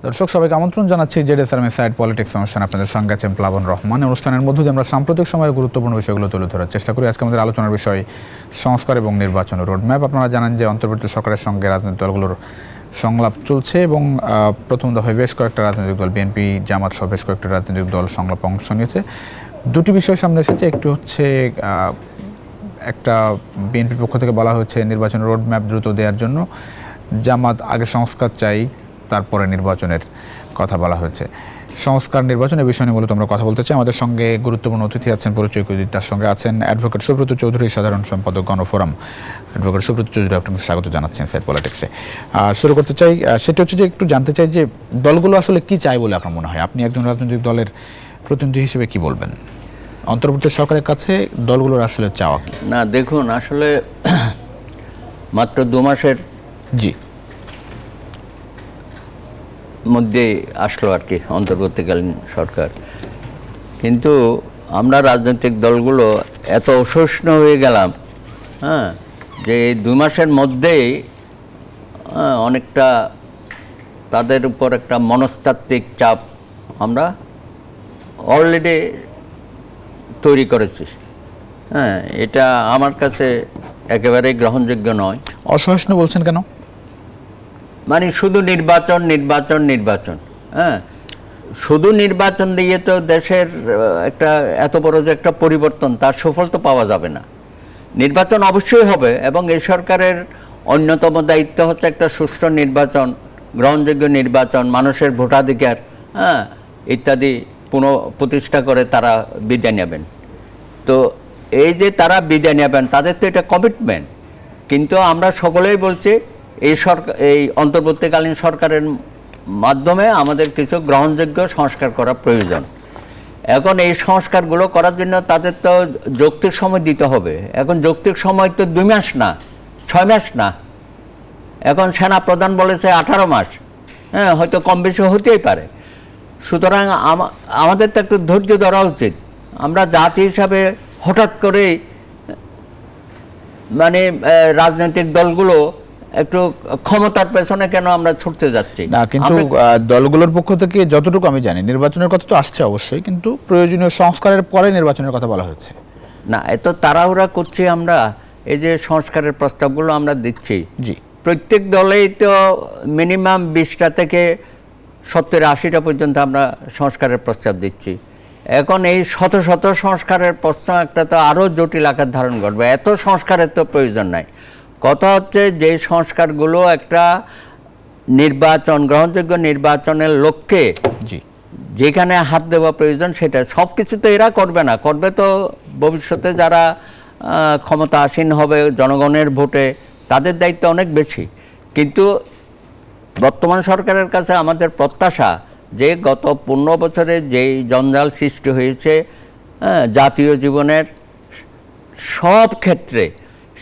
দর্শক সবাইকে আমন্ত্রণ জানাচ্ছি জেডএসআরএম সাইড পলিটিক্স অনুষ্ঠান। আপনাদের সঙ্গে আছেন প্লাবন রহমান। অনুষ্ঠানের মধ্যে দিয়ে আমরা সাম্প্রতিক সময়ের গুরুত্বপূর্ণ বিষয়গুলো তুলে ধরার চেষ্টা করি। আজকে আমাদের আলোচনার বিষয় সংস্কার এবং নির্বাচন রোডম্যাপ। আপনারা জানেন যে অন্তর্বর্তী সরকারের সঙ্গে রাজনৈতিক দলগুলোর সংলাপ চলছে এবং প্রথম দফায় বেশ কয়েকটা রাজনৈতিক দল, বিএনপি, জামাত সহ বেশ কয়েকটা রাজনৈতিক দল সংলাপে অংশ নিয়েছে। দুটি বিষয় সামনে এসেছে। একটি হচ্ছে একটা বিএনপির পক্ষ থেকে বলা হয়েছে নির্বাচনের রোডম্যাপ দ্রুত দেওয়ার জন্য, জামাত আগে সংস্কার চাই তারপরে নির্বাচনের কথা বলা হয়েছে। সংস্কার নির্বাচনের বিষয় নিয়ে মূলত আমরা কথা বলতে চাই। আমাদের সঙ্গে গুরুত্বপূর্ণ অতিথি আছেন, পরিচয় করে তার সঙ্গে আছেন অ্যাডভোকেট সুব্রত চৌধুরী, সাধারণ সম্পাদক গণফোরাম। অ্যাডভোকেট সুব্রত চৌধুরী, আপনাকে স্বাগত জানাচ্ছেন সাইড পলিটিক্সে। শুরু করতে চাই, সেটা হচ্ছে যে একটু জানতে চাই যে দলগুলো আসলে কি চায় বলে আপনার মনে হয়? আপনি একজন রাজনৈতিক দলের প্রতিনিধি হিসেবে কি বলবেন? অন্তর্বর্তী সরকারের কাছে দলগুলোর আসলে চাওয়া কি? না, দেখুন, আসলে মাত্র 2 মাসের মধ্যে আসলো আর কি অন্তর্বর্তীকালীন সরকার, কিন্তু আমরা রাজনৈতিক দলগুলো এত অসহিষ্ণু হয়ে গেলাম যে 2 মাসের মধ্যেই অনেকটা তাদের উপর একটা মনস্তাত্ত্বিক চাপ আমরা অলরেডি তৈরি করেছি। এটা আমার কাছে একেবারেই গ্রহণযোগ্য নয়। অসহিষ্ণু বলছেন কেন? মানে শুধু নির্বাচন নির্বাচন নির্বাচন, শুধু নির্বাচন দিয়ে তো দেশের একটা এত বড় যে একটা পরিবর্তন, তার সুফল তো পাওয়া যাবে না। নির্বাচন অবশ্যই হবে এবং এই সরকারের অন্যতম দায়িত্ব হচ্ছে একটা সুষ্ঠু নির্বাচন, গ্রহণযোগ্য নির্বাচন, মানুষের ভোটাধিকার ইত্যাদি পুনঃপ্রতিষ্ঠা করে তারা বিদায় নেবেন। তো এই যে তারা বিদায় নেবেন, তাদের তো এটা কমিটমেন্ট। কিন্তু আমরা সকলেই বলছি এই অন্তর্বর্তীকালীন সরকারের মাধ্যমে আমাদের কিছু গ্রহণযোগ্য সংস্কার করা প্রয়োজন। এখন এই সংস্কারগুলো করার জন্য তাদের তো যৌক্তিক সময় দিতে হবে। এখন যৌক্তিক সময় তো 2 মাস না, 6 মাস না, এখন সেনা প্রধান বলেছে 18 মাস, হয়তো কম বেশি হতেই পারে। সুতরাং আমাদের তো একটু ধৈর্য ধরা উচিত। আমরা জাতি হিসাবে হঠাৎ করে মানে রাজনৈতিক দলগুলো একটু ক্ষমতার পেছনে কেন আমরা ছুটতে যাচ্ছি না? কিন্তু দলগুলোর পক্ষ থেকে যতটুকু আমি জানি নির্বাচনের কথা তো আসছে অবশ্যই, কিন্তু প্রয়োজনীয় সংস্কারের পরে নির্বাচনের কথা বলা হয়েছে। না, এত তাড়াহুড়া করছি আমরা। এই যে সংস্কারের প্রস্তাবগুলো আমরা দিচ্ছি, প্রত্যেক দলেই তো মিনিমাম 20টা থেকে 70-80টা পর্যন্ত আমরা সংস্কারের প্রস্তাব দিচ্ছি। এখন এই শত শত সংস্কারের প্রস্তাব একটা তো আরও জটিল আকার ধারণ করবে। এত সংস্কারের তো প্রয়োজন নাই। কথা হচ্ছে যে সংস্কারগুলো একটা নির্বাচন, গ্রহণযোগ্য নির্বাচনের লক্ষ্যে যেখানে হাত দেওয়া প্রয়োজন সেটা সব কিছু তো এরা করবে না। করবে তো ভবিষ্যতে যারা ক্ষমতা আসীন হবে জনগণের ভোটে, তাদের দায়িত্ব অনেক বেশি। কিন্তু বর্তমান সরকারের কাছে আমাদের প্রত্যাশা যে গত 15 বছরে যেই জঞ্জাল সৃষ্টি হয়েছে জাতীয় জীবনের সব ক্ষেত্রে,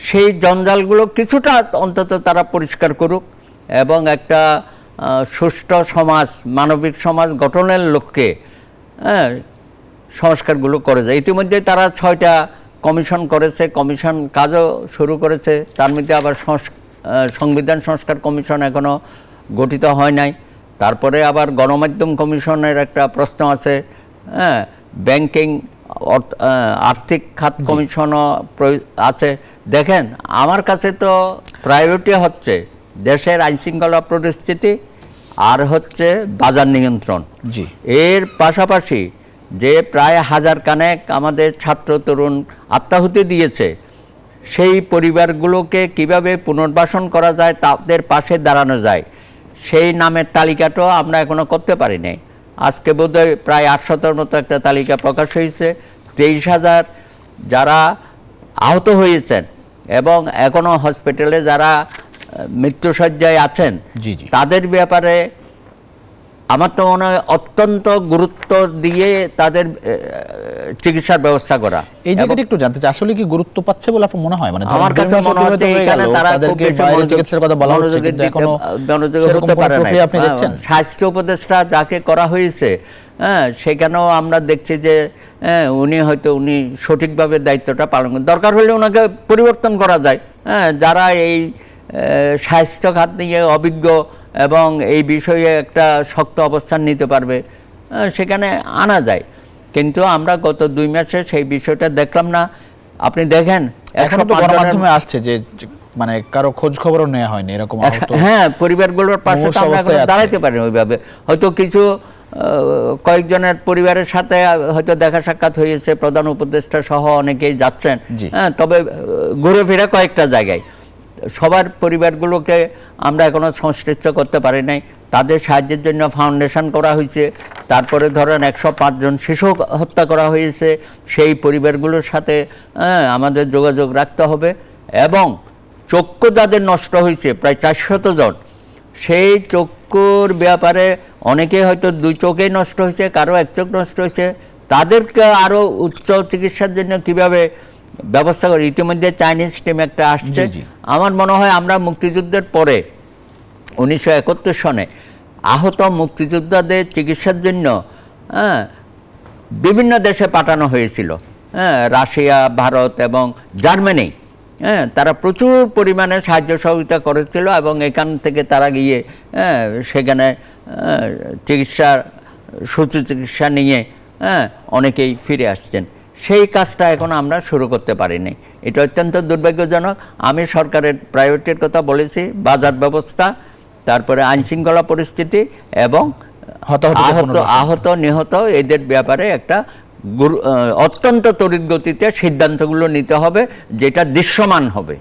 সেই জঞ্জালগুলো কিছুটা অন্তত তারা পরিষ্কার করুক এবং একটা সুষ্ঠু সমাজ, মানবিক সমাজ গঠনের লক্ষ্যে সংস্কারগুলো করে যায়। ইতিমধ্যে তারা 6টা কমিশন করেছে, কমিশন কাজও শুরু করেছে। তার মধ্যে আবার সংবিধান সংস্কার কমিশন এখনও গঠিত হয় নাই। তারপরে আবার গণমাধ্যম কমিশনের একটা প্রশ্ন আছে, ব্যাংকিং আর্থিক খাত কমিশনও আছে। দেখেন, আমার কাছে তো প্রায়োরিটি হচ্ছে দেশের আইনশৃঙ্খলা পরিস্থিতি আর হচ্ছে বাজার নিয়ন্ত্রণ। এর পাশাপাশি যে প্রায় 1000 কানেক আমাদের ছাত্র তরুণ আত্মাহুতি দিয়েছে, সেই পরিবারগুলোকে কিভাবে পুনর্বাসন করা যায়, তাদের পাশে দাঁড়ানো যায়, সেই নামের তালিকাটাও আমরা এখনও করতে পারি নাই। আজকে বোধহয় প্রায় 800টার মতো একটা তালিকা প্রকাশ হয়েছে। 23,000 যারা আহত হয়েছেন এবং এখনও হসপিটালে যারা মৃত্যুশয্যায় আছেন, তাদের ব্যাপারে আমার তো মনে হয় অত্যন্ত গুরুত্ব দিয়ে তাদের চিকিৎসার ব্যবস্থা করা। এই জায়গাটা একটু জানতে চাই, আসলে কি গুরুত্ব পাচ্ছে বলে আপনার মনে হয়? মানে আমার কাছে মনে হচ্ছে এখানে তারা চিকিৎসার কথা বলা হচ্ছে, কিন্তু এখনো হতে পারে না। আপনি দেখছেন স্বাস্থ্য উপদেষ্টা যাকে করা হয়েছে, সেখানেও আমরা দেখছি যে উনি সঠিকভাবে দায়িত্বটা পালন করেন। দরকার হলে ওনাকে পরিবর্তন করা যায়। যারা এই স্বাস্থ্য খাত নিয়ে অভিজ্ঞ এবং এই বিষয়ে একটা শক্ত অবস্থান নিতে পারবে, সেখানে আনা যায়। কিন্তু আমরা গত 2 মাসে সেই বিষয়টা দেখলাম না। আপনি দেখেন এখন তো গণমাধ্যমে আসছে যে মানে কারো খোঁজ খবরও নেওয়া হয়নি এরকম। হ্যাঁ, পরিবারগুলোর পাশে তো আমরা এখন দাঁড়াইতে পারিনি ওইভাবে। হয়তো কিছু কয়েকজনের পরিবারের সাথে হয়তো দেখা সাক্ষাৎ হয়েছে, প্রধান উপদেষ্টা সহ অনেকেই যাচ্ছেন, হ্যাঁ, তবে ঘুরে ফিরে কয়েকটা জায়গায়। সবার পরিবারগুলোকে আমরা এখনো সংশ্লিষ্ট করতে পারি নাই। তাদের সাহায্যের জন্য ফাউন্ডেশন করা হয়েছে। তারপরে ধরেন 105 জন শিশু হত্যা করা হয়েছে, সেই পরিবারগুলোর সাথে আমাদের যোগাযোগ রাখতে হবে। এবং চক্ষু যাদের নষ্ট হয়েছে প্রায় 400 জন, সেই চক্ষুর ব্যাপারে অনেকে হয়তো 2 চোখেই নষ্ট হয়েছে, কারো 1 চোখ নষ্ট হয়েছে, তাদেরকে আরও উচ্চ চিকিৎসার জন্য কিভাবে ব্যবস্থা করে। ইতিমধ্যে চাইনিজ টিম একটা আসছে। আমার মনে হয় আমরা মুক্তিযুদ্ধের পরে 1971 সনে আহত মুক্তিযোদ্ধাদের চিকিৎসার জন্য বিভিন্ন দেশে পাঠানো হয়েছিল, রাশিয়া, ভারত এবং জার্মানি। তারা প্রচুর পরিমাণে সাহায্য সহযোগিতা করেছিল এবং এখান থেকে তারা গিয়ে সেখানে সুচিকিৎসা নিয়ে অনেকেই ফিরে আসছেন। সেই কাজটা এখন আমরা শুরু করতে পারিনি। এটা অত্যন্ত দুর্ভাগ্যজনক। আমি সরকারের প্রায়োরিটির কথা বলেছি, বাজার ব্যবস্থা, তারপরে আইনশৃঙ্খলা পরিস্থিতি এবং আহত নিহত এদের ব্যাপারে একটা অত্যন্ত তড়িৎ গতিতে সিদ্ধান্তগুলো নিতে হবে, যেটা দৃশ্যমান হবে।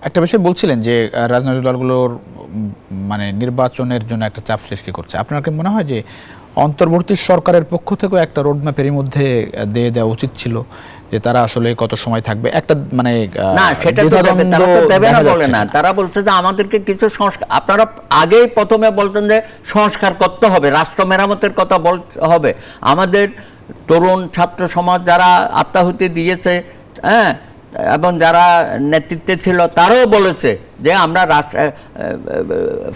একটা বিষয় বলছিলেন যে রাজনৈতিক দলগুলোর মানে নির্বাচনের জন্য একটা চাপ সৃষ্টি করছে। আপনার কি মনে হয় যে অন্তর্বর্তী সরকারের পক্ষ থেকেও একটা রোডম্যাপের মধ্যে দিয়ে দেওয়া উচিত ছিল, যে তারা আসলে কত সময় থাকবে? একটা মানে না, সেটা তো দেবে না, বলে না। তারা বলছে যে আমাদেরকে কিছু সংস্কার, আপনারা আগেই প্রথমে বলতেন যে সংস্কার করতে হবে, রাষ্ট্র মেরামতের কথা বলতে হবে। আমাদের তরুণ ছাত্র সমাজ যারা আত্মাহুতি দিয়েছে, এবং যারা নেতৃত্বে ছিল, তারাও বলেছে যে আমরা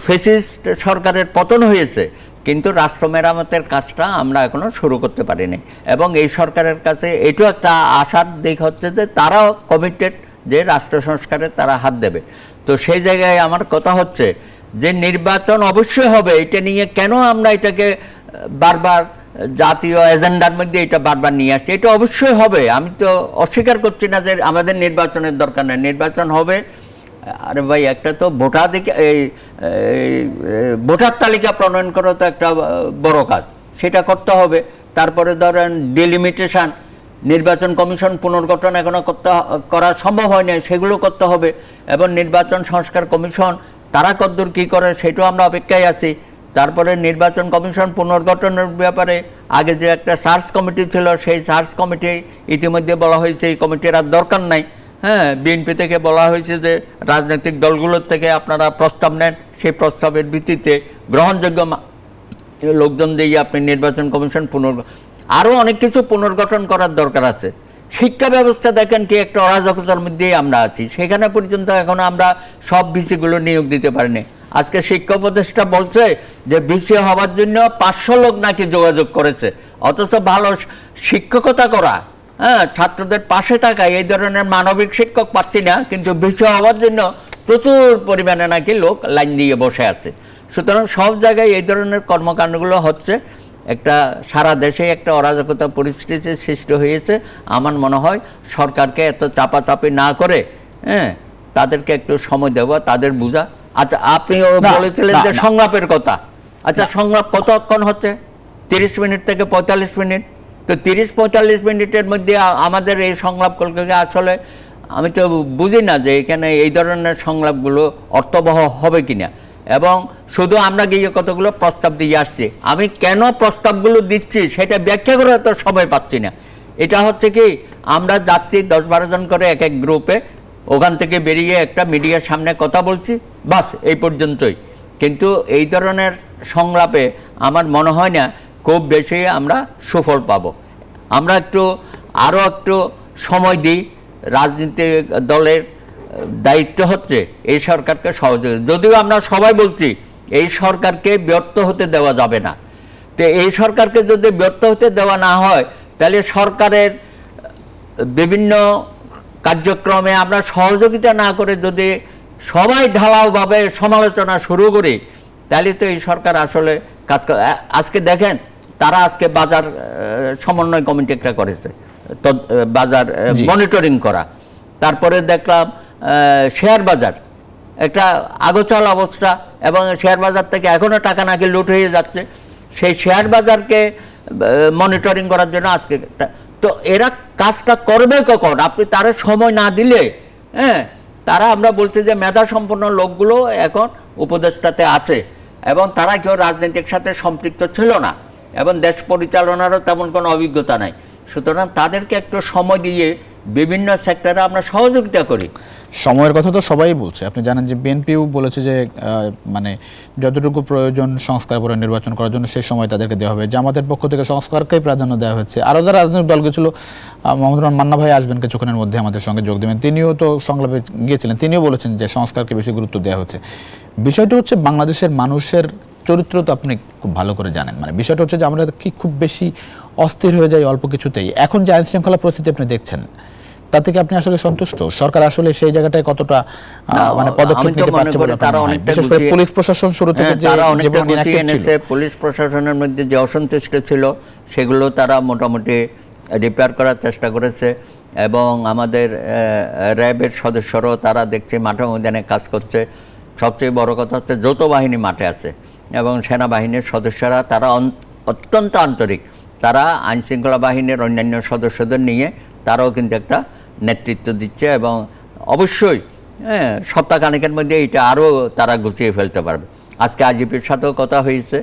ফ্যাসিস্ট সরকারের পতন হয়েছে, কিন্তু রাষ্ট্র মেরামতের কাজটা আমরা এখনো শুরু করতে পারিনি। এবং এই সরকারের কাছে এটাও একটা আশার দিক হচ্ছে যে তারাও কমিটেড যে রাষ্ট্র সংস্কারে তারা হাত দেবে। তো সেই জায়গায় আমার কথা হচ্ছে যে নির্বাচন অবশ্যই হবে। এটা নিয়ে কেন আমরা এটাকে বারবার জাতীয় এজেন্ডার মধ্যে এটা বারবার নিয়ে আসছে? এটা অবশ্যই হবে, আমি তো অস্বীকার করছি না যে আমাদের নির্বাচনের দরকার নেই, নির্বাচন হবে। আরে ভাই, একটা তো ভোটার তালিকা প্রণয়ন করা তো একটা বড় কাজ, সেটা করতে হবে। তারপরে ধরেন ডিলিমিটেশন, নির্বাচন কমিশন পুনর্গঠন এখনো করা সম্ভব হয় না, সেগুলো করতে হবে। এবং নির্বাচন সংস্কার কমিশন তারা কতদূর কী করে সেটাও আমরা অপেক্ষায় আছি। তারপরে নির্বাচন কমিশন পুনর্গঠনের ব্যাপারে আগে যে একটা সার্চ কমিটি ছিল, সেই সার্চ কমিটি ইতিমধ্যে বলা হয়েছে এই কমিটির আর দরকার নাই। বিএনপি থেকে বলা হয়েছে যে রাজনৈতিক দলগুলোর থেকে আপনারা প্রস্তাব নেন, সেই প্রস্তাবের ভিত্তিতে গ্রহণযোগ্য লোকজন দিয়ে আপনি নির্বাচন কমিশন আরও অনেক কিছু পুনর্গঠন করার দরকার আছে। শিক্ষা ব্যবস্থা দেখেন কি একটা অরাজকতার মধ্যেই আমরা আছি, সেখানে পর্যন্ত এখন আমরা সব ভিসিগুলো নিয়োগ দিতে পারিনি। আজকে শিক্ষা উপদেষ্টা বলছে যে ভিসি হওয়ার জন্য 500 লোক নাকি যোগাযোগ করেছে, অথচ ভালো শিক্ষকতা করা, ছাত্রদের পাশে থাকা, এই ধরনের মানবিক শিক্ষক পাচ্ছি না, কিন্তু ভিসি হওয়ার জন্য প্রচুর পরিমাণে নাকি লোক লাইন দিয়ে বসে আছে। সুতরাং সব জায়গায় এই ধরনের কর্মকাণ্ডগুলো হচ্ছে, একটা সারা দেশে একটা অরাজকতা পরিস্থিতি সৃষ্টি হয়েছে। আমার মনে হয় সরকারকে এত চাপাচাপি না করে তাদেরকে একটু সময় দেওয়া, তাদের বোঝা। আচ্ছা, আপনিও বলেছিলেন যে সংলাপের কথা। আচ্ছা, সংলাপ কতক্ষণ হচ্ছে? 30 মিনিট থেকে 45 মিনিট। তো 30-45 মিনিটের মধ্যে আমাদের এই সংলাপগুলোকে আসলে আমি তো বুঝি না যে এখানে এই ধরনের সংলাপগুলো অর্থবহ হবে কিনা। এবং শুধু আমরা গিয়ে কতগুলো প্রস্তাব দিয়ে আসছি, আমি কেন প্রস্তাবগুলো দিচ্ছি সেটা ব্যাখ্যা করে তো সময় পাচ্ছি না। এটা হচ্ছে কি, আমরা যাচ্ছি 10-12 জন করে এক এক গ্রুপে, ওখান থেকে বেরিয়ে একটা মিডিয়ার সামনে কথা বলছি, বাস এই পর্যন্তই। কিন্তু এই ধরনের সংলাপে আমার মনে হয় না খুব বেশি আমরা সুফল পাব। আমরা আরও একটু সময় দিই। রাজনৈতিক দলের দায়িত্ব হচ্ছে এই সরকারকে সহযোগিতা, যদিও আমরা সবাই বলছি এই সরকারকে ব্যর্থ হতে দেওয়া যাবে না। তো এই সরকারকে যদি ব্যর্থ হতে দেওয়া না হয়, তাহলে সরকারের বিভিন্ন কার্যক্রমে আমরা সহযোগিতা না করে যদি সবাই ঢালাওভাবে সমালোচনা শুরু করি, তাহলে তো এই সরকার আসলে কাজ আজকে দেখেন তারা আজকে বাজার সমন্বয় কমিটি একটা করেছে, বাজার মনিটরিং করা। তারপরে দেখলাম শেয়ার বাজার একটা আগোচল অবস্থা, এবং শেয়ার বাজার থেকে এখনো টাকা নাকি লুট হয়ে যাচ্ছে। সেই শেয়ার বাজারকে মনিটরিং করার জন্য আজকে তো এরা কাজটা করবে কখন? আপনি তারা সময় না দিলে, হ্যাঁ, তারা আমরা বলছি যে মেধা সম্পন্ন লোকগুলো এখন উপদেষ্টাতে আছে, এবং তারা কেউ রাজনৈতিক সাথে সম্পৃক্ত ছিল না, এবং দেশ পরিচালনারও তেমন কোনো অভিজ্ঞতা নাই। সুতরাং তাদেরকে একটু সময় দিয়ে বিভিন্ন সেক্টরে আমরা সহযোগিতা করি। সময়ের কথা তো সবাই বলছে, আপনি জানেন যে বিএনপিও বলেছে যে মানে যতটুকু প্রয়োজন সংস্কার করে নির্বাচন করার জন্য সেই সময় তাদেরকে দেওয়া হবে। জামাতের পক্ষ থেকে সংস্কারকেই প্রাধান্য দেওয়া হয়েছে। আরও যারা রাজনৈতিক দল গেছিল, মাহমুদুর রহমান মান্না ভাই আসবেন কিছুক্ষণের মধ্যে আমাদের সঙ্গে যোগ দেবেন, তিনিও তো সংলাপে গিয়েছিলেন, তিনিও বলেছেন যে সংস্কারকে বেশি গুরুত্ব দেওয়া হচ্ছে। বিষয়টা হচ্ছে বাংলাদেশের মানুষের চরিত্র তো আপনি খুব ভালো করে জানেন, মানে বিষয়টা হচ্ছে যে আমরা কি খুব বেশি অস্থির হয়ে যাই অল্প কিছুতেই। এখন যে আইন শৃঙ্খলা পরিস্থিতি আপনি দেখছেন, তা থেকে আপনি আসলে সন্তুষ্ট? সরকার আসলে সেই জায়গাটায় কতটা মানে পদক্ষেপ নিতে পারছে বলে আপনার মনে হয়? বিশেষ করে পুলিশ প্রশাসন শুরু থেকে যে পুলিশ প্রশাসনের মধ্যে যে অসন্তুষ্ট ছিল সেগুলো তারা মোটামুটি রিপেয়ার করার চেষ্টা করেছে, এবং আমাদের র্যাবের সদস্যরাও তারা দেখছে মাঠে ময়দানে কাজ করছে। সবচেয়ে বড় কথা হচ্ছে যৌথ বাহিনী মাঠে আছে, এবং সেনাবাহিনীর সদস্যরা তারা অত্যন্ত আন্তরিক। তারা আইনশৃঙ্খলা বাহিনীর অন্যান্য সদস্যদের নিয়ে তারাও কিন্তু একটা নেতৃত্ব দিচ্ছে, এবং অবশ্যই সপ্তাহখানেকের মধ্যে এটা আরও তারা গুছিয়ে ফেলতে পারবে। আজকে আইজিপির সাথেও কথা হয়েছে,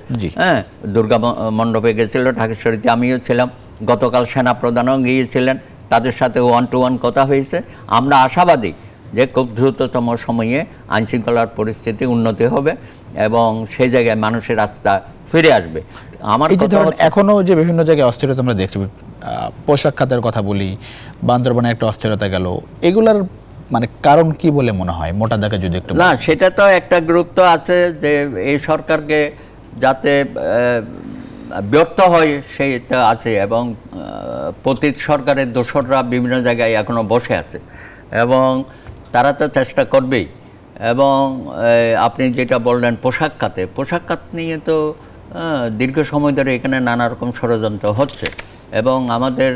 দুর্গা মণ্ডপে গেছিল ঢাকেশ্বরীতে, আমিও ছিলাম। গতকাল সেনা প্রধানও গিয়েছিলেন, তাদের সাথে 1-to-1 কথা হয়েছে। আমরা আশাবাদী যে খুব দ্রুততম সময়ে আইনশৃঙ্খলার পরিস্থিতি উন্নতি হবে, এবং সেই জায়গায় মানুষের রাস্তা ফিরে আসবে। আমার এখনো যে বিভিন্ন জায়গায় অস্থিরতা আমরা দেখছি, পোশাক খাতের কথা বলি, বান্দরবানে একটা অস্থিরতা গেল, এগুলার মানে কারণ কি বলে মনে হয় মোটা দাগে যদি একটু? না, সেটা তো একটা গুরুত্ব আছে যে এই সরকারকে যাতে ব্যর্থ হয় সেটা আছে, এবং পতিত সরকারের দোসররা বিভিন্ন জায়গায় এখনো বসে আছে, এবং তারা তো চেষ্টা করবেই। এবং আপনি যেটা বললেন পোশাক খাত নিয়ে তো দীর্ঘ সময় ধরে এখানে নানা রকম ষড়যন্ত্র হচ্ছে, এবং আমাদের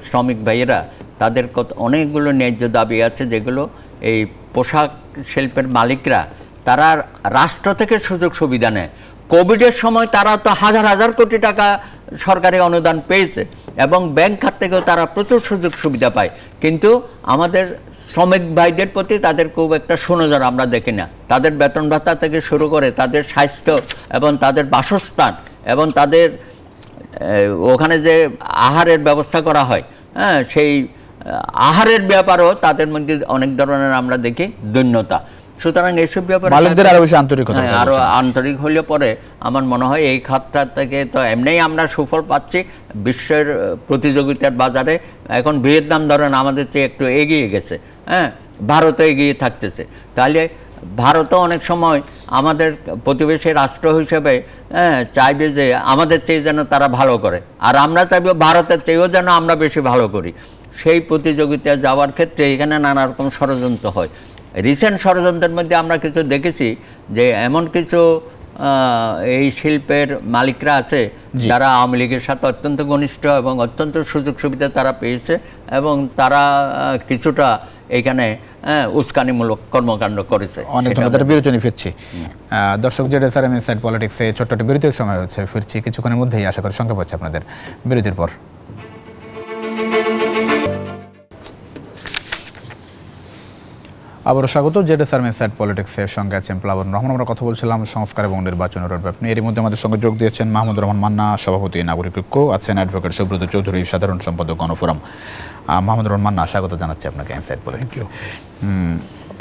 শ্রমিক ভাইয়েরা তাদের অনেকগুলো ন্যায্য দাবি আছে, যেগুলো এই পোশাক শিল্পের মালিকরা তারা রাষ্ট্র থেকে সুযোগ সুবিধা নেয়। কোভিডের সময় তারা তো হাজার হাজার কোটি টাকা সরকারি অনুদান পেয়েছে, এবং ব্যাংক খাত থেকেও তারা প্রচুর সুযোগ সুবিধা পায়, কিন্তু আমাদের শ্রমিক ভাইদের প্রতি তাদের খুব একটা সুনজর আমরা দেখি না। তাদের বেতন ভাতা থেকে শুরু করে তাদের স্বাস্থ্য এবং তাদের বাসস্থান এবং তাদের ওখানে যে আহারের ব্যবস্থা করা হয়, হ্যাঁ, সেই আহারের ব্যাপারেও তাদের মধ্যে অনেক ধরনের আমরা দেখি দৈন্যতা। সুতরাং এইসব ব্যাপারে আরো আন্তরিক হলে পরে আমার মনে হয় এই খাতটা থেকে তো এমনিই আমরা সুফল পাচ্ছি। বিশ্বের প্রতিযোগিতার বাজারে এখন ভিয়েতনাম ধরেন আমাদের চেয়ে একটু এগিয়ে গেছে, হ্যাঁ, ভারতও এগিয়ে থাকতেছে। তাহলে ভারতও অনেক সময় আমাদের প্রতিবেশী রাষ্ট্র হিসেবে চাইবে যে আমাদের চেয়ে যেন তারা ভালো করে, আর আমরা চাইব ভারতের চেয়েও যেন আমরা বেশি ভালো করি। সেই প্রতিযোগিতায় যাওয়ার ক্ষেত্রে এখানে নানা রকম ষড়যন্ত্র হয়। রিসেন্ট ষড়যন্ত্রের মধ্যে আমরা কিছু দেখেছি যে এমন কিছু এই শিল্পের মালিকরা আছে যারা আওয়ামী লীগের সাথে অত্যন্ত ঘনিষ্ঠ এবং অত্যন্ত সুযোগ সুবিধা তারা পেয়েছে, এবং তারা কিছুটা এখানে উস্কানিমূলক কর্মকাণ্ড করেছে। অনেক ধন্যবাদ। বিরতি নিয়ে ফিরছি। দর্শক, জেডএসআরএম ইনসাইড পলিটিক্সে ছোট্ট বিরতির সময় হচ্ছে, ফিরছি কিছুক্ষণের মধ্যেই, আশা করি সঙ্গে পাচ্ছি আপনাদের বিরতির পর। আবারও স্বাগত। জেডএসআরএম ইনসাইড পলিটিক্সের সঙ্গে আছেন প্লাবন রহমান। আমরা কথা বলছিলাম সংস্কার এবং নির্বাচনের রোডম্যাপ নিয়ে। এর মধ্যে আমাদের সঙ্গে যোগ দিয়েছেন মাহমুদুর রহমান মান্না, সভাপতি নাগরিক ঐক্য, আছেন অ্যাডভোকেট সুব্রত চৌধুরী, সাধারণ সম্পাদক গণফোরাম। মাহমুদুর রহমান মান্না, স্বাগত জানাচ্ছি আপনাকে ইনসাইড পলিটিক্স।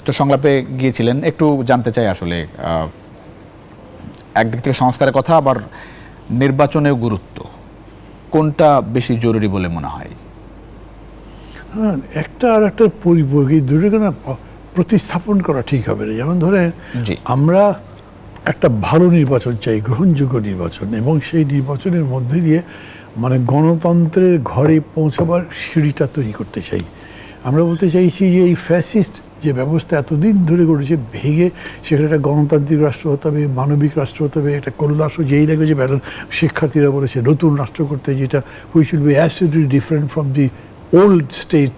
তো সংলাপে গিয়েছিলেন, একটু জানতে চাই আসলে একদিক থেকে সংস্কারের কথা, আবার নির্বাচনেও গুরুত্ব, কোনটা বেশি জরুরি বলে মনে হয়? হ্যাঁ, একটা আর একটা পরিপূরক, এই দুটোকে না প্রতিস্থাপন করা ঠিক হবে না। যেমন ধরে আমরা একটা ভালো নির্বাচন চাই, গ্রহণযোগ্য নির্বাচন, এবং সেই নির্বাচনের মধ্যে দিয়ে মানে গণতন্ত্রের ঘরে পৌঁছাবার সিঁড়িটা তৈরি করতে চাই। আমরা বলতে চাইছি যে এই ফ্যাসিস্ট যে ব্যবস্থা এতদিন ধরে করেছে ভেঙে সেখানে একটা গণতান্ত্রিক রাষ্ট্র হতে হবে, মানবিক রাষ্ট্র হতে হবে, একটা কল্যাণ রাষ্ট্র, যেই ল্যাঙ্গুয়েজে শিক্ষার্থীরা বলেছে নতুন রাষ্ট্র করতে, যেটা which will be absolutely different from the old state.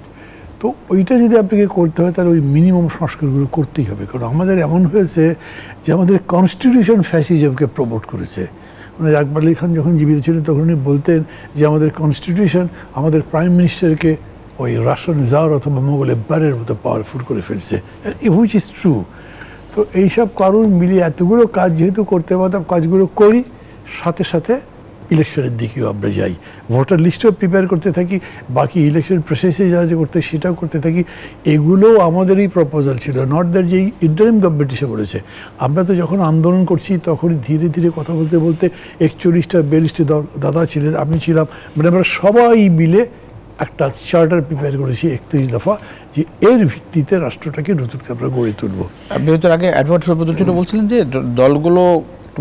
তো ওইটা যদি আপনাকে করতে হয় তাহলে ওই মিনিমাম সংস্কারগুলো করতেই হবে। কারণ আমাদের এমন হয়েছে যে আমাদের কনস্টিটিউশন ফ্যাসিজমকে প্রমোট করেছে। মানে আকবর আলী খান যখন জীবিত ছিলেন তখন উনি বলতেন যে আমাদের কনস্টিটিউশন আমাদের প্রাইম মিনিস্টারকে ওই রাশন জার অথবা মোগল এম্পায়ারের মতো পাওয়ারফুল করে ফেলছে, হুইচ ইজ ট্রু। তো এইসব কারণ মিলিয়ে এতগুলো কাজ যেহেতু করতে পারতাম, কাজগুলো করি, সাথে সাথে ইলেকশনের দিকেও আমরা যাই, ভোটার লিস্টও প্রিপেয়ার করতে থাকি, বাকি ইলেকশন প্রসেসে যা যা করতে সেটাও করতে থাকি। এগুলোও আমাদেরই প্রপোজাল ছিল, নট দ্যাট যে ইন্টারিম গভর্নমেন্ট এসে বলেছে। আমরা তো যখন আন্দোলন করছি তখনই ধীরে ধীরে কথা বলতে বলতে 41টা 42টা দাদা ছিলেন, আমি ছিলাম, মানে আমরা সবাই মিলে একটা চার্টার প্রিপেয়ার করেছি 31 দফা, যে এর ভিত্তিতে রাষ্ট্রটাকে নতুন করে আমরা গড়ে তুলবো। বিরতির আগে অ্যাডভোকেট সৈয়দ বলছিলেন যে দলগুলো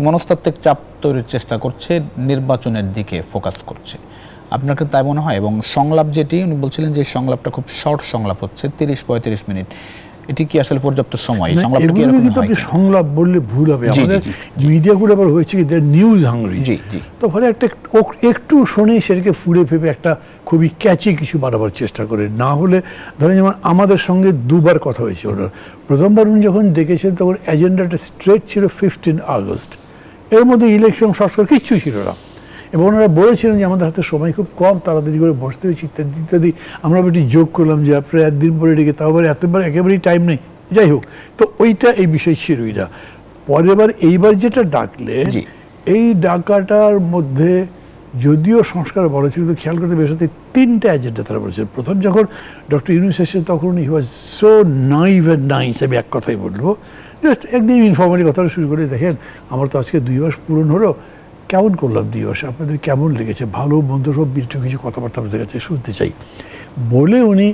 মনস্তাত্ত্বিক চাপ তৈরির চেষ্টা করছে, নির্বাচনের দিকে ফোকাস করছে, আপনার কি তাই মনে হয়? এবং সংলাপ যেটি উনি বলছিলেন যে সংলাপটা খুব শর্ট সংলাপ হচ্ছে, 30-35 মিনিট, এটি কি আসলে পর্যাপ্ত সময়? সংলাপটা কি এরকম হয়? সংলাপ বললে ভুল হবে, আমাদের মিডিয়াগুলো আবার হয়েছে কি দেয়ার নিউজ হাংরি, তো ফলে একটা একটু শুনে সেটাকে ফুড়ে ফেপে একটা খুবই ক্যাচি কিছু বাড়াবার চেষ্টা করে। না হলে ধরেন যেমন আমাদের সঙ্গে দুবার কথা হয়েছে ওনার। প্রথমবার উনি যখন ডেকেছেন তখন এজেন্ডাটা স্ট্রেট ছিল 15 আগস্ট, এর মধ্যে ইলেকশন সংস্কার কিচ্ছু ছিল না, এবং ওনারা বলেছিলেন যে আমাদের হাতে সময় খুব কম, তাড়াতাড়ি করে বসতে হয়েছে ইত্যাদি ইত্যাদি। আমরা একটি যোগ করলাম যে আপনারা একদিন পরে ডেকে, তাও আবার এতবার একেবারেই টাইম নেই, যাই হোক। তো ওইটা এই বিষয় ছিলই না। পরের বার এইবার যেটা ডাকলে, এই ডাকাটার মধ্যে যদিও সংস্কার বড় ছিল, তো খেয়াল করতে বেশ 3টা এজেন্ডা তারা বলেছেন। প্রথম যখন ডক্টর ইউনূস এসেছেন তখন he was so naive and nice, আমি এক কথাই বলবো, জাস্ট একদিন ইনফর্মালি কথাটা শুরু করে, দেখেন আমার তো আজকে 2 মাস পূরণ হলো, কেমন করলাম 2 মাসে, আপনাদের কেমন লেগেছে, ভালো মন্দ সব কিছু কথাবার্তা আপনাদের কাছে শুনতে চাই বলে উনি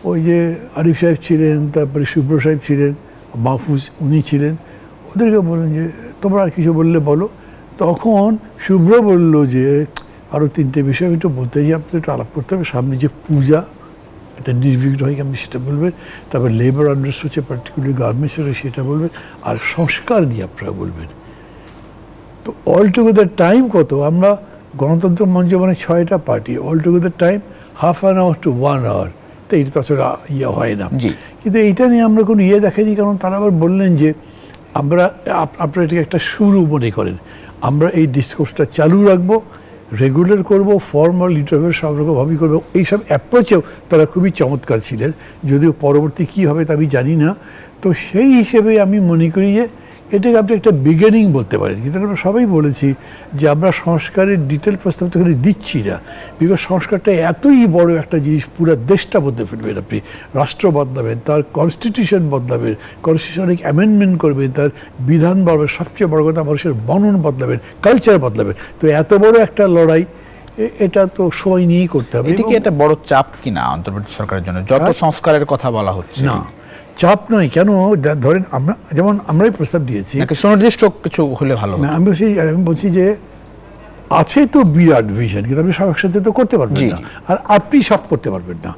ওই যে আরিফ সাহেব ছিলেন, তারপরে শুভ্র সাহেব ছিলেন, মাহফুজ উনি ছিলেন, ওদেরকে বললেন যে তোমরা আর কিছু বললে বলো। তখন শুভ্র বলল যে আরও 3টে বিষয় আমি একটু বলতে চাই, আপনাদের একটু আলাপ করতে হবে। সামনে যে পূজা, এটা নির্বিঘ্ন হয় আপনি সেটা বলবেন, তারপর লেবার আন্ডারস্ট হচ্ছে পার্টিকুলার গার্মেন্টসের সেটা বলবেন, আর সংস্কার নিয়ে আপনারা বলবেন। তো অল টুগেদার টাইম কত? আমরা গণতন্ত্র মঞ্চ মানে 6টা party, all together time ½ an hour to 1 hour. তো এইটা তো আসলে ইয়ে হয় না, কিন্তু এইটা নিয়ে আমরা কোনো ইয়ে দেখাইনি, কারণ তারা আবার বললেন যে আপনারা এটাকে একটা শুরু মনে করেন, আমরা এই ডিসকোর্সটা চালু রাখবো, রেগুলার করব, ফর্মাল ইন্টারভিউ সব রকমভাবেই করবো। এইসব অ্যাপ্রোচেও তারা খুবই চমৎকার ছিলেন, যদিও পরবর্তী কী হবে তা আমি জানি না। তো সেই হিসেবে আমি মনে করি যে এটাকে আপনি একটা বিগিনিং বলতে পারেন। কিন্তু আমরা সবাই বলেছি যে আমরা সংস্কারের ডিটেল প্রস্তাব তো এখানে দিচ্ছি না, বিকজ সংস্কারটা এতই বড় একটা জিনিস, পুরো দেশটা বদলে ফেলবেন আপনি, রাষ্ট্র বদলাবেন, তার কনস্টিটিউশন বদলাবেন, কনস্টিটিউশনিক অ্যামেন্ডমেন্ট করবেন, তার বিধান বাড়বে, সবচেয়ে বড় কথা মানুষের বনন বদলাবেন, কালচার বদলাবেন। তো এত বড় একটা লড়াই, এটা তো সময় নিয়েই করতে হবে। এটা কি একটা বড় চাপ কিনা অন্তর্বর্তী সরকারের জন্য, যত সংস্কারের কথা বলা হচ্ছে? না, চাপ নয়। কেন? ধরেন আমরা যেমন আমরাই প্রস্তাব দিয়েছি, সুনির্দিষ্ট কিছু হলে ভালো। আমি বলছি যে আছে তো বিরাট ভিশন, কিন্তু আপনি সবার সাথে তো করতে পারবেন না, আর আপনি সব করতে পারবেন না।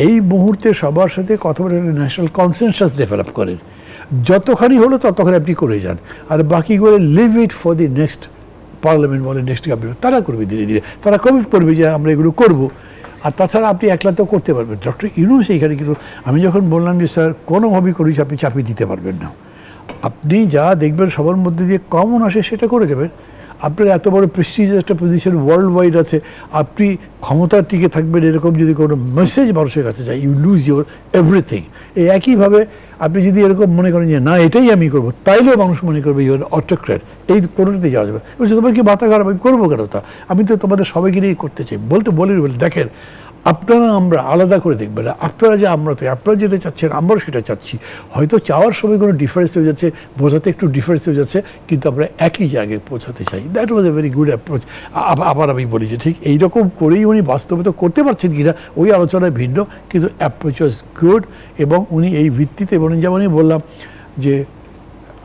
এই মুহূর্তে সবার সাথে কথা বলে ন্যাশনাল কনসেনসাস ডেভেলপ করেন, যতখানি হলো ততখানি আপনি করে যান, আর বাকিগুলো leave it for the next parliament বলে, নেক্সট গভর্নমেন্ট, তারা করবে ধীরে ধীরে, তারা কমিট করবে যে আমরা এগুলো করবো। আর তাছাড়া আপনি একলা তো করতে পারবেন। ডক্টর ইউনূস এইখানে কিন্তু আমি যখন বললাম যে স্যার কোনোভাবেই করিস আপনি চাপিয়ে দিতে পারবেন না, আপনি যা দেখবেন সবার মধ্যে দিয়ে কমন আসে সেটা করে যাবেন। আপনার এত বড় প্রেস্টিজিয়াস একটা পজিশন ওয়ার্ল্ড ওয়াইড আছে, আপনি ক্ষমতা টিকে থাকবেন এরকম যদি কোনো মেসেজ মানুষের কাছে যায়, ইউ লুজ ইউর এভরিথিং। এই একইভাবে আপনি যদি এরকম মনে করেন যে না এটাই আমি করবো, তাইলেও মানুষ মনে করবে ইউর অটোক্র্যাট, এই কোনোটাতে যাওয়া যাবে। বলছে তোমার কি মাথা খারাপ, আমি করবো কেন? তা আমি তো তোমাদের সবাইকে নিয়েই করতে চাই, বলে দেখেন আপনারা আমরা আলাদা করে দেখবেন না, আপনারা যে আমরা তো আপনারা যেটা চাচ্ছেন আমরাও সেটা চাচ্ছি, হয়তো চাওয়ার সময় কোনো ডিফারেন্স হয়ে যাচ্ছে, বোঝাতে একটু ডিফারেন্স হয়ে যাচ্ছে, কিন্তু আমরা একই জায়গায় পৌঁছাতে চাই। That was a very good approach. আবার আমি বলি যে ঠিক এইরকম করেই উনি বাস্তবে তো করতে পারছেন কিনা ওই আলোচনায় ভিন্ন, কিন্তু অ্যাপ্রোচ ওয়াজ গুড। এবং উনি এই ভিত্তিতে, এবং যেমনই বললাম যে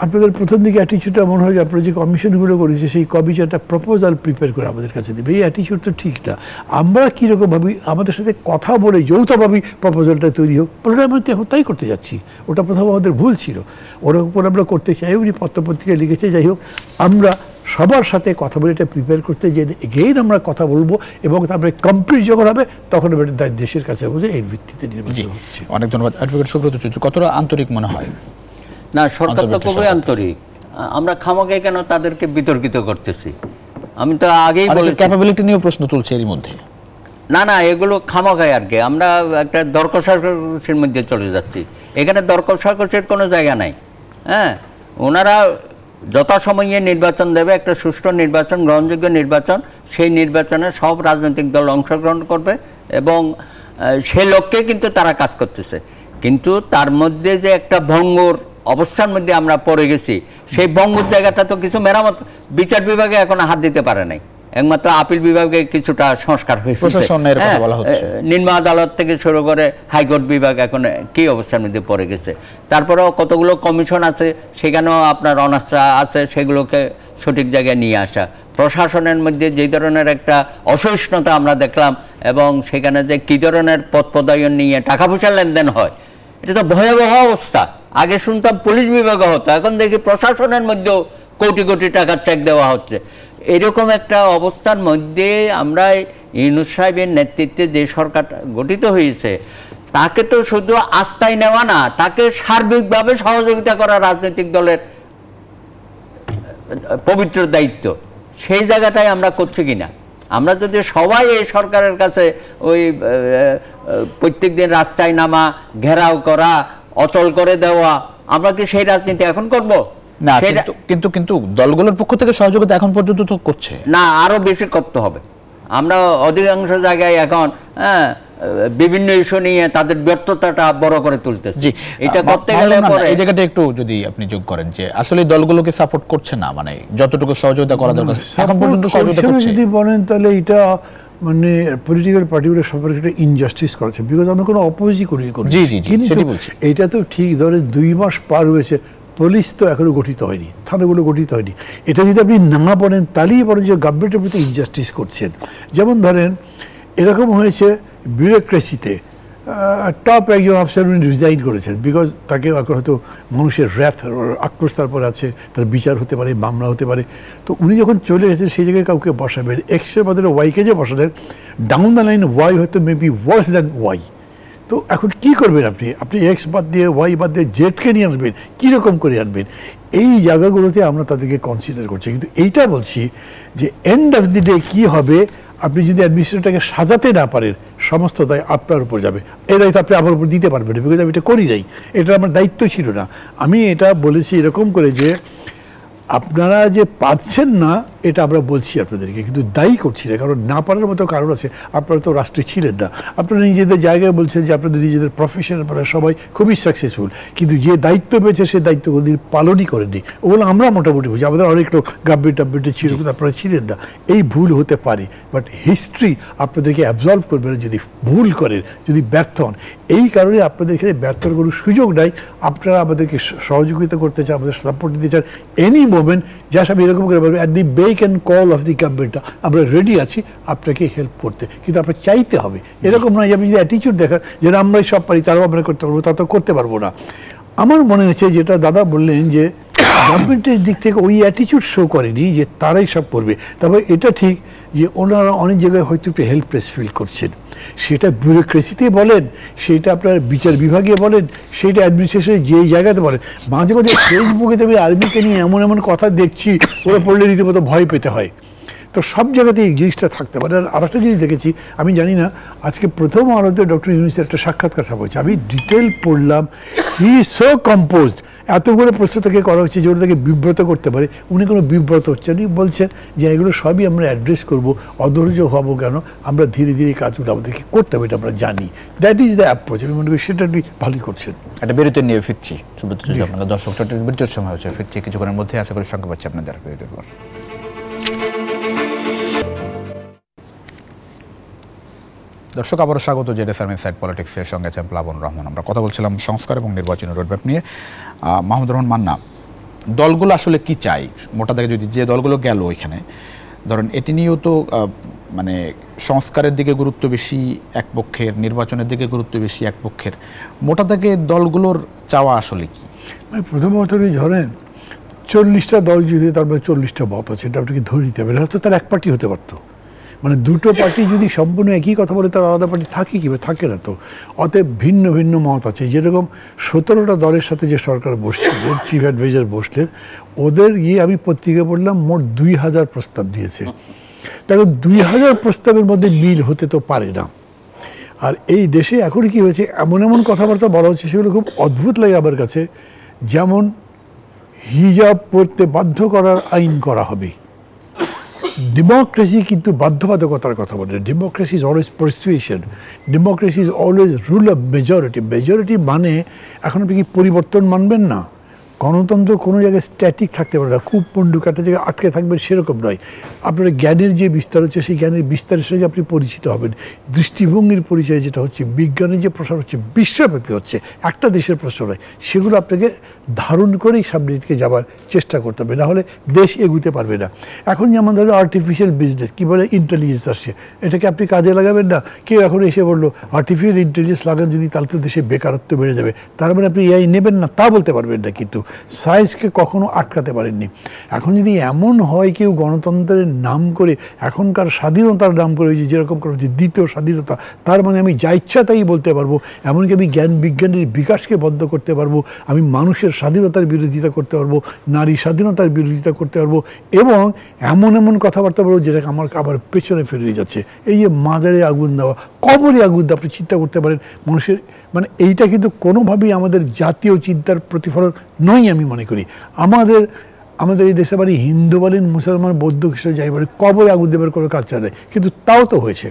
আপনাদের প্রথম দিকে অ্যাটিচিউডটা মনে হয় যে আপনারা যে কমিশনগুলো করেছে সেই কমিশন একটা প্রপোজাল প্রিপেয়ার করে আমাদের কাছে দেবে, এই অ্যাটিচিউড তো ঠিক না। আমরা কীরকম ভাবি, আমাদের সাথে কথা বলে যৌথভাবে প্রপোজালটা তৈরি হোক, ওটা আমরা তাই করতে যাচ্ছি। ওটা প্রথম আমাদের ভুল ছিল, ওর উপর আমরা করতে চাই। উনি পত্রপত্রিকায় লিখেছে, যাই হোক আমরা সবার সাথে কথা বলে এটা প্রিপেয়ার করতে যে এগেইন আমরা কথা বলবো এবং তারপরে কমপ্লিট যখন হবে তখন আমরা দেশের কাছে বুঝে এর ভিত্তিতে নির্বাচন হচ্ছে। অনেক ধন্যবাদ অ্যাডভোকেট সুব্রত চৌধুরী। কতটা আন্তরিক মনে হয়? না, সরকার তো খুবই আন্তরিক। আমরা খামাকে কেন তাদেরকে বিতর্কিত করতেছি? আমি তো আগেই বলেছি ক্যাপাবিলিটি নিয়ে প্রশ্ন তুলছে এর মধ্যে। না, এগুলো খামাকায় আর কি। আমরা একটা দর কষাকষির মধ্যে চলে যাচ্ছি। এখানে দর কষাকষির কোনো জায়গা নাই। হ্যাঁ, ওনারা যথাসময়ে নির্বাচন দেবে, একটা সুষ্ঠু নির্বাচন, গ্রহণযোগ্য নির্বাচন। সেই নির্বাচনে সব রাজনৈতিক দল অংশগ্রহণ করবে এবং সে লক্ষ্যে কিন্তু তারা কাজ করতেছে। কিন্তু তার মধ্যে যে একটা ভঙ্গুর অবস্থার মধ্যে আমরা পড়ে গেছি, সেই ভঙ্গুর জায়গাটা তো কিছু মেরামত বিচার বিভাগে এখনো হাত দিতে পারে নাই। একমাত্র আপিল বিভাগে কিছুটা সংস্কার হয়েছে, নিম্ন আদালত থেকে শুরু করে হাইকোর্ট বিভাগ এখন কি অবস্থার মধ্যে পড়ে গেছে। তারপরেও কতগুলো কমিশন আছে, সেখানেও আপনার অনাস্থা আছে, সেগুলোকে সঠিক জায়গায় নিয়ে আসা। প্রশাসনের মধ্যে যে ধরনের একটা অসহিষ্ণুতা আমরা দেখলাম এবং সেখানে যে কী ধরনের পদপদায়ন নিয়ে টাকা পয়সা লেনদেন হয়, এটা তো ভয়াবহ অবস্থা। আগে শুনতাম পুলিশ বিভাগে হতো, এখন দেখি প্রশাসনের মধ্যেও কোটি কোটি টাকার চেক দেওয়া হচ্ছে। এরকম একটা অবস্থার মধ্যে আমরা ইউনূস সাহেবের নেতৃত্বে যে সরকার গঠিত হয়েছে তাকে তো শুধু আস্থায় নেওয়া না, তাকে সার্বিকভাবে সহযোগিতা করা রাজনৈতিক দলের পবিত্র দায়িত্ব। সেই জায়গাটাই আমরা করছি কিনা। আমরা যদি সবাই এই সরকারের কাছে ওই প্রত্যেক দিন রাস্তায় নামা, ঘেরাও করা, অচল করে দেওয়া, আমরা কি সেই রাজনীতি এখন করব না? কিন্তু কিন্তু দলগুলোর পক্ষ থেকে সহযোগিতা এখন পর্যন্ত তো করছে না, আরো বেশি করতে হবে। আমরা অধিকাংশ জায়গায় এখন বিভিন্ন ইস্যু নিয়ে তাদের ব্যর্থতাটা বড় করে তুলতেছি। এটা করতে গেলে এই জায়গাটা একটু যদি আপনি যোগ করেন যে আসলে দলগুলোকে সাপোর্ট করছে না, মানে যতটুকু সহযোগিতা করা দরকার এখন পর্যন্ত সহযোগিতা করছে যদি বলেন তাহলে এটা মানে পলিটিক্যাল পার্টিগুলো সবার একটা ইনজাস্টিস করেছে, বিকজ আমরা কোনো অপোজিট করি। কিন্তু এটা তো ঠিক ধরে 2 মাস পার হয়েছে, পুলিশ তো এখনো গঠিত হয়নি, থানাগুলো গঠিত হয়নি। এটা যদি আপনি না বলেন তাহলেই বলেন যে গভর্নমেন্টের প্রতি ইনজাস্টিস করছেন। যেমন ধরেন এরকম হয়েছে বিউরোক্রেসিতে টপ একজন অফিসার উনি রিজাইন করেছেন, বিকজ তাকে এখন হয়তো মানুষের আক্রোশ তারপর আছে, তার বিচার হতে পারে, মামলা হতে পারে। তো উনি যখন চলে এসেছেন সেই জায়গায় কাউকে বসাবেন, এক্সের বদলে ওয়াইকে যে বসালেন, ডাউন দ্য লাইন ওয়াই হয়তো মেবি ওয়ার্স দ্যান ওয়াই। তো এখন কি করবেন আপনি এক্স বাদ দিয়ে ওয়াই বাদ দিয়ে জেডকে নিয়ে আসবেন, কীরকম করে আনবেন? এই জায়গাগুলোতে আমরা তাদেরকে কনসিডার করছি। কিন্তু এইটা বলছি যে এন্ড অফ দি ডে কী হবে, আপনি যদি অ্যাডমিনিস্ট্রেটরটাকে সাজাতে না পারেন, সমস্ত দায় আপনার উপর যাবে। এই দায়িত্ব আপনি আমার উপর দিতে পারবেন না, বিকজ আমি এটা করি নাই, এটা আমার দায়িত্ব ছিল না। আমি এটা বলেছি এরকম করে যে আপনারা যে পারছেন না এটা আমরা বলছি আপনাদেরকে, কিন্তু দায়ী করছি না, কারণ না পারার মতো কারণ আছে। আপনারা তো রাষ্ট্রে ছিলেন না, আপনারা নিজেদের জায়গায় বলছেন যে আপনাদের নিজেদের প্রফেশন, আপনারা সবাই খুবই সাকসেসফুল, কিন্তু যে দায়িত্ব পেয়েছে সেই দায়িত্বগুলো পালনই করেনি। ওগুলো আমরা মোটামুটি বুঝি, আমাদের অনেক লোক গভর্নমেন্টে ছিল, কিন্তু আপনারা ছিলেন না। এই ভুল হতে পারে, বাট হিস্ট্রি আপনাদেরকে অ্যাবজর্ভ করবে না যদি ভুল করেন, যদি ব্যর্থ হন। এই কারণে আপনাদের এখানে ব্যর্থর কোনো সুযোগ নাই। আপনারা আমাদেরকে সহযোগিতা করতে চান, আমাদের সাপোর্ট দিতে চান, এনি মোমেন্ট যা সব এরকম করে বলবেন at the back and call of the গভর্নমেন্টটা আমরা রেডি আছি আপনাকে হেল্প করতে, কিন্তু আপনার চাইতে হবে। এরকম নয় যে আপনি যদি অ্যাটিচিউড দেখান যেটা আমরাই সব পারি তারাও আমরা করতে পারবো, তা তো করতে পারবো না। আমার মনে হচ্ছে যেটা দাদা বললেন যে গভর্নমেন্টের দিক থেকে ওই অ্যাটিচিউড শো করেনি যে তারাই সব করবে। তারপরে এটা ঠিক যে ওনারা অনেক জায়গায় হয়তো একটু হেল্পলেস ফিল করছেন, সেটা বিউরোক্রেসিতে বলেন, সেটা আপনার বিচার বিভাগে বলেন, সেটা অ্যাডমিনিস্ট্রেশনে যেই জায়গাতে বলেন। মাঝে মাঝে ফেসবুকে আমি আর্মিকে নিয়ে এমন এমন কথা দেখছি, ওরা পড়লে রীতিমতো ভয় পেতে হয়। তো সব জায়গাতেই এই জিনিসটা থাকতে পারে। আর একটা জিনিস দেখেছি, আমি জানি না, আজকে প্রথম আলোতে ডক্টর ইউনূসের একটা সাক্ষাৎকার ছাপা হয়েছে, আমি ডিটেল পড়লাম। হি ইজ সো কম্পোজড, এতগুলো প্রশ্ন থেকে করা হচ্ছে যে ওরা তাকে বিব্রত করতে পারে, উনি কোনো বিব্রত হচ্ছেন। উনি বলছেন যে এগুলো সবই আমরা অ্যাড্রেস করবো, অধৈর্য হবো কেন, আমরা ধীরে ধীরে কাজগুলো আমাদেরকে করতে হবে, এটা আমরা জানি। That is the approach. আমি মনে করি সেটা আপনি ভালোই করছেন। একটা বিরতি নিয়ে ফিরছি, আপনাদের দর্শক বিরতির সময় হচ্ছে, ফিরছি কিছুক্ষণের মধ্যে, আশা করি সঙ্গে পাচ্ছি আপনাদের বিরতির পর। দর্শক আবারও স্বাগত জেডএসআর ইনসাইড পলিটিক্সের সঙ্গে আছেন প্লাবন রহমান। আমরা কথা বলছিলাম সংস্কার এবং নির্বাচনী রোডম্যাপ নিয়ে। মাহমুদুর রহমান মান্না, দলগুলো আসলে কি চাই, মোটা দাগে যদি যে দলগুলো গেল ওইখানে, ধরেন এটি নিয়েও তো মানে সংস্কারের দিকে গুরুত্ব বেশি এক পক্ষের, নির্বাচনের দিকে গুরুত্ব বেশি এক পক্ষের, মোটা দাগে দলগুলোর চাওয়া আসলে কি? মানে প্রথমত ধরেন 40টা দল যদি তার মানে 40টা মত আছে, এটা আপনাকে ধরে নিতে হবে, হয়তো তার এক পার্টি হতে পারতো। মানে দুটো পার্টি যদি সম্পূর্ণ একই কথা বলে তার আলাদা পার্টি থাকে কি? থাকে না তো। অতএব ভিন্ন ভিন্ন মত আছে। যেরকম 17টা দলের সাথে যে সরকার বসছিল, চিফ অ্যাডভাইজার বসলেন, ওদের গিয়ে আমি পত্রিকা পড়লাম মোট 2000 প্রস্তাব দিয়েছে। তাহলে 2000 প্রস্তাবের মধ্যে মিল হতে তো পারে না। আর এই দেশে এখন কি হয়েছে, এমন এমন কথাবার্তা বলা হচ্ছে সেগুলো খুব অদ্ভুত লাগে আমার কাছে। যেমন হিজাব পরতে বাধ্য করার আইন করা হবে। ডেমোক্রেসি কিন্তু বাধ্যবাধকতার কথা বলে। Democracy is always persuasion, democracy is always rule of majority. Majority মানে এখন আপনি কি পরিবর্তন মানবেন না? গণতন্ত্র কোনো জায়গায় স্ট্যাটিক থাকতে পারে না, খুব পণ্ডুক একটা জায়গায় আটকে থাকবেন সেরকম নয়। আপনার জ্ঞানের যে বিস্তার হচ্ছে সেই জ্ঞানের বিস্তারের সঙ্গে আপনি পরিচিত হবেন। দৃষ্টিভঙ্গির পরিচয় যেটা হচ্ছে, বিজ্ঞানের যে প্রসার হচ্ছে বিশ্বব্যাপী হচ্ছে, একটা দেশের প্রশ্ন নয়, সেগুলো আপনাকে ধারণ করেই সামনের দিকে যাওয়ার চেষ্টা করতে হবে, নাহলে দেশ এগুতে পারবে না। এখন যেমন ধরো আর্টিফিশিয়াল বিজনেস, কী বলে ইন্টেলিজেন্স আসছে, এটাকে আপনি কাজে লাগাবেন না। কেউ এখন এসে বললো আর্টিফিশিয়াল ইন্টেলিজেন্স লাগান যদি, তাহলে তো দেশে বেকারত্ব বেড়ে যাবে। তার মানে আপনি এআই নেবেন না তা বলতে পারবেন না, কিন্তু সায়েন্সকে কখনো আটকাতে পারেননি। এখন যদি এমন হয় কেউ গণতন্ত্রের নাম করে, এখনকার স্বাধীনতার নাম করে, যেরকম করা হচ্ছে দ্বিতীয় স্বাধীনতা, তার মানে আমি যা ইচ্ছা তাই বলতে পারবো, এমনকি আমি জ্ঞান বিজ্ঞানের বিকাশকে বন্ধ করতে পারবো, আমি মানুষের স্বাধীনতার বিরোধিতা করতে পারবো, নারী স্বাধীনতার বিরোধিতা করতে পারবো, এবং এমন এমন কথাবার্তা বলবো যেটাকে আমার আবার পেছনে ফেলে যাচ্ছে। এই যে মাজারে আগুন দেওয়া, কবরে আগুন দেওয়া, আপনি চিন্তা করতে পারেন মানুষের, মানে এইটা কিন্তু কোনোভাবেই আমাদের জাতীয় চিন্তার প্রতিফলন নয় আমি মনে করি। আমাদের এই দেশে বাড়ি হিন্দু বলেন, মুসলমান, বৌদ্ধ, খ্রিস্টান যাই বলে, কবরে আগুন দেবার কোনো কালচার নেই, কিন্তু তাও তো হয়েছে।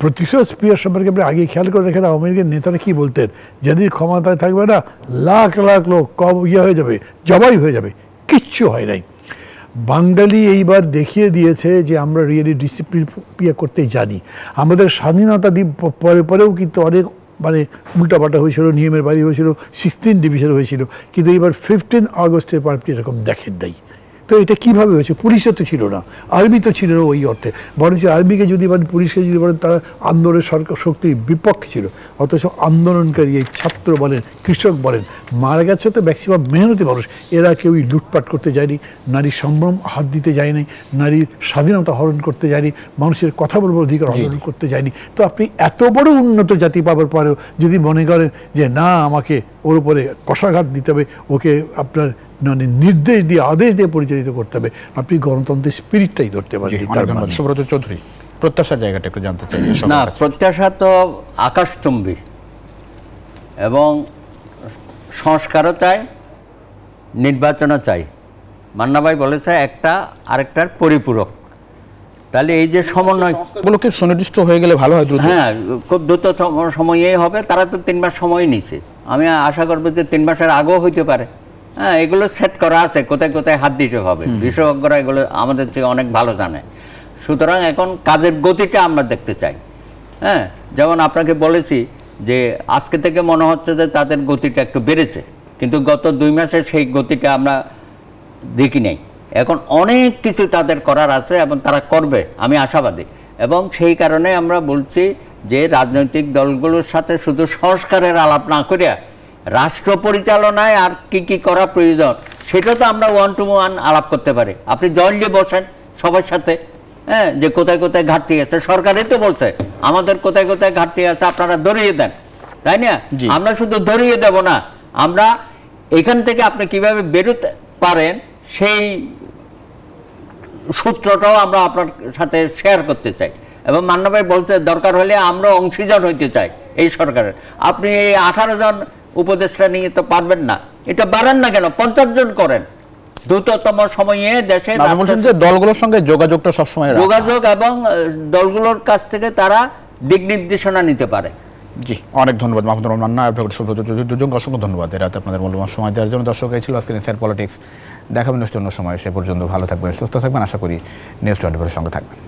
প্রতিশোধ স্প্রিয়ার সম্পর্কে আপনি আগে খেয়াল করে দেখেন আওয়ামী লীগের নেতারা কী বলতেন, যেদিন ক্ষমতায় থাকবে না লাখ লাখ লোক হয়ে যাবে, জবাই হয়ে যাবে, কিচ্ছু হয় নাই। বাঙালি এইবার দেখিয়ে দিয়েছে যে আমরা রিয়েলি ডিসিপ্লিন করতে জানি। আমাদের স্বাধীনতা পরেও কিন্তু অনেক মানে উল্টাপাল্টা হয়েছিল, নিয়মের বাইরে হয়েছিল, 16 ডিভিশন হয়েছিল, কিন্তু এবার 15 আগস্টের পর আপনি এরকম দেখেন নাই। তো এটা কীভাবে হয়েছে? পুলিশও তো ছিল না, আর্মি তো ছিল না ওই অর্থে, বরঞ্চ আর্মিকে যদি বলেন, পুলিশকে যদি বলেন, তারা আন্দোলনের সরকার শক্তির বিপক্ষে ছিল। অথচ আন্দোলনকারী এই ছাত্র বলেন, কৃষক বলেন, মারা গেছে তো ম্যাক্সিমাম মেহনতি মানুষ, এরা কেউই লুটপাট করতে যায়নি, নারীর সম্ভ্রম হাত দিতে যায়নি, নারীর স্বাধীনতা হরণ করতে যায়নি, মানুষের কথা বলবার অধিকার হরণ করতে যায়নি। তো আপনি এত বড় উন্নত জাতি পাওয়ার পরেও যদি মনে করেন যে না, আমাকে ওর উপরে কষাঘাত দিতে হবে, ওকে আপনার মানে নির্দেশ দিয়ে, আদেশ দিয়ে পরিচালিত করতে হবে, আপনি গণতন্ত্রের স্পিরিটটাই ধরতে পারেন। সুব্রত চৌধুরী, প্রত্যাশার জায়গাটা একটু জানতে চাই। না, প্রত্যাশা তো আকাশচুম্বী, এবং সংস্কারও চাই, নির্বাচনও চাই। মান্না ভাই বলেছে একটা আরেকটার পরিপূরক। তাহলে এই যে সমন্বয়গুলোকে সুনির্দিষ্ট হয়ে গেলে ভালো হয়, দ্রুত। হ্যাঁ, খুব দ্রুত সময়েই হবে। তারা তো 3 মাস সময় নিছে, আমি আশা করবো যে 3 মাসের আগেও হইতে পারে। হ্যাঁ, এগুলো সেট করা আছে, কোথায় কোথায় হাত দিতে হবে, বিশেষজ্ঞরা এগুলো আমাদের থেকে অনেক ভালো জানে। সুতরাং এখন কাজের গতিটা আমরা দেখতে চাই। হ্যাঁ, যেমন আপনাকে বলেছি যে আজকে থেকে মনে হচ্ছে যে তাদের গতিটা একটু বেড়েছে, কিন্তু গত 2 মাসে সেই গতিটা আমরা দেখি নাই। এখন অনেক কিছু তাদের করার আছে এবং তারা করবে, আমি আশাবাদী। এবং সেই কারণে আমরা বলছি যে রাজনৈতিক দলগুলোর সাথে শুধু সংস্কারের আলাপ না করিয়া রাষ্ট্র পরিচালনায় আর কি কি করা প্রয়োজন সেটা তো আমরা 1 to 1 আলাপ করতে পারি। আপনি জয়েন্টলি বসেন সবার সাথে, হ্যাঁ, যে কোথায় কোথায় ঘাটতি আছে, সরকারই তো বলছে আমাদের কোথায় কোথায় ঘাটতি আছে আপনারা ধরিয়ে দেন, তাই না? আমরা শুধু ধরিয়ে দেব না, আমরা এখান থেকে আপনি কিভাবে বেরোতে পারেন সেই সূত্রটাও আমরা আপনার সাথে শেয়ার করতে চাই। এবং মান্না ভাই বলতে দরকার হলে আমরা অংশীদার হইতে চাই এই সরকারের। আপনি এই 18 জন উপদেষ্টা নিয়ে তো পারবেন না, এটা বাড়ান না কেন, 50 জন করেন। দ্রুততম সময়ে দেশে দলগুলোর সঙ্গে যোগাযোগটা সবসময় যোগাযোগ এবং দলগুলোর কাছ থেকে তারা দিক নির্দেশনা নিতে পারে। জি, অনেক ধন্যবাদ মাহমুদুর রহমান মান্না, সুব্রত চৌধুরী, দুজনকে অসংখ্য ধন্যবাদ এই রাতে আপনাদের মূল্যবান সময় দেওয়ার জন্য। দর্শক, এই ছিল আজকে ইনসাইড পলিটিক্স। দেখাবেন অন্য সময়, সে পর্যন্ত ভালো থাকবেন, সুস্থ থাকবেন। আশা করি নিউজ 24-এর সঙ্গে থাকবেন।